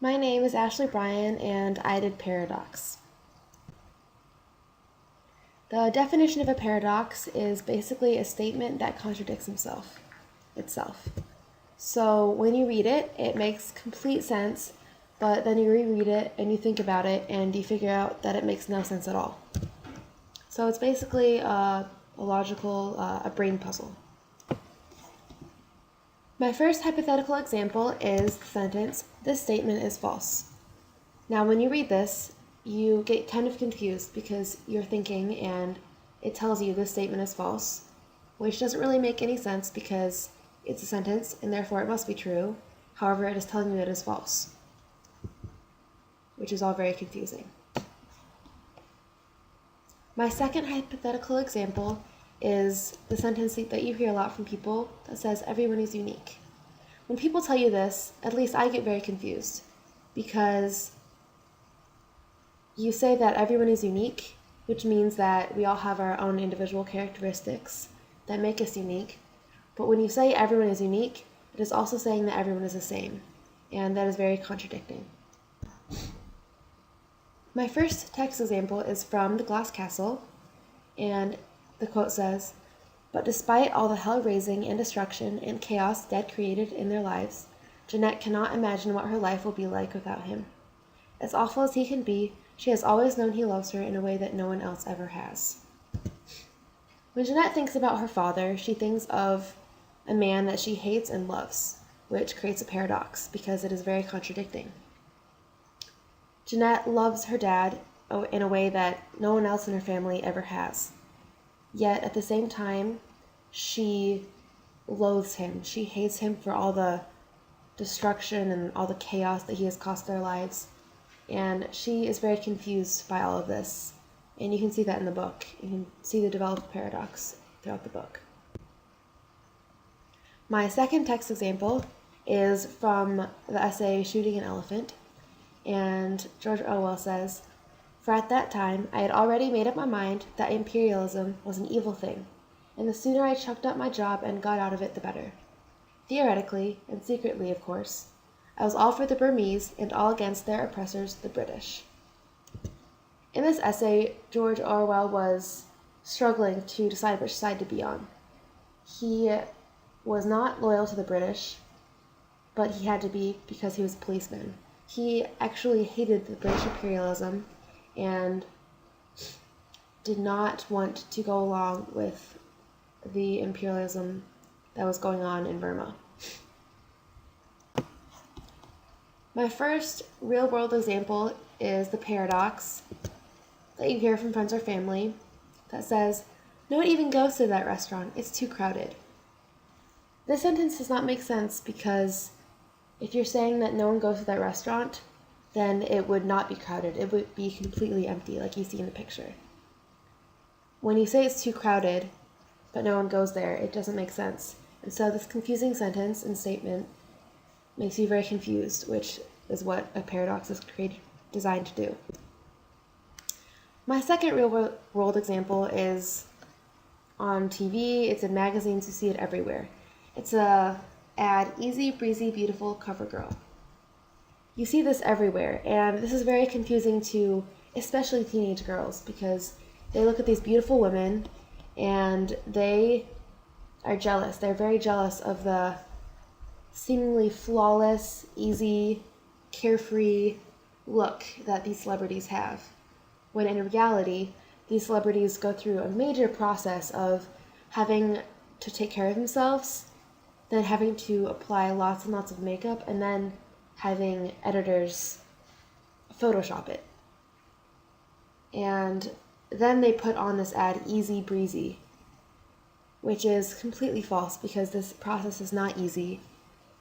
My name is Ashley Bryan, and I did paradox. The definition of a paradox is basically a statement that contradicts itself. So when you read it, it makes complete sense, but then you reread it and you think about it and you figure out that it makes no sense at all. So it's basically a brain puzzle. My first hypothetical example is the sentence, "This statement is false." Now, when you read this, you get kind of confused because you're thinking and it tells you this statement is false, which doesn't really make any sense because it's a sentence and therefore it must be true. However, it is telling you it is false, which is all very confusing. My second hypothetical example is the sentence that you hear a lot from people that says everyone is unique. When people tell you this, at least I get very confused because you say that everyone is unique, which means that we all have our own individual characteristics that make us unique. But when you say everyone is unique, it is also saying that everyone is the same, and that is very contradicting. My first text example is from The Glass Castle, and the quote says, "But despite all the hell-raising and destruction and chaos Dad created in their lives, Jeanette cannot imagine what her life will be like without him. As awful as he can be, she has always known he loves her in a way that no one else ever has." When Jeanette thinks about her father, she thinks of a man that she hates and loves, which creates a paradox because it is very contradicting. Jeanette loves her dad in a way that no one else in her family ever has. Yet at the same time, she loathes him. She hates him for all the destruction and all the chaos that he has cost their lives. And she is very confused by all of this. And you can see that in the book. You can see the developed paradox throughout the book. My second text example is from the essay Shooting an Elephant. And George Orwell says, "For at that time I had already made up my mind that imperialism was an evil thing, and the sooner I chucked up my job and got out of it, the better. Theoretically, and secretly of course, I was all for the Burmese and all against their oppressors, the British." In this essay, George Orwell was struggling to decide which side to be on. He was not loyal to the British, but he had to be because he was a policeman. He actually hated the British imperialism and did not want to go along with the imperialism that was going on in Burma. My first real-world example is the paradox that you hear from friends or family that says, "No one even goes to that restaurant, it's too crowded." This sentence does not make sense because if you're saying that no one goes to that restaurant, then it would not be crowded. It would be completely empty, like you see in the picture. When you say it's too crowded, but no one goes there, it doesn't make sense. And so this confusing sentence and statement makes you very confused, which is what a paradox is designed to do. My second real-world example is on TV. It's in magazines. You see it everywhere. It's a ad, "Easy, breezy, beautiful CoverGirl." You see this everywhere, and this is very confusing to especially teenage girls because they look at these beautiful women and they are jealous. They're very jealous of the seemingly flawless, easy, carefree look that these celebrities have, when in reality, these celebrities go through a major process of having to take care of themselves, then having to apply lots and lots of makeup, and then having editors Photoshop it. And then they put on this ad, "Easy breezy," which is completely false because this process is not easy,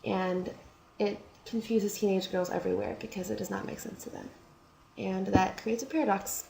and it confuses teenage girls everywhere because it does not make sense to them. And that creates a paradox.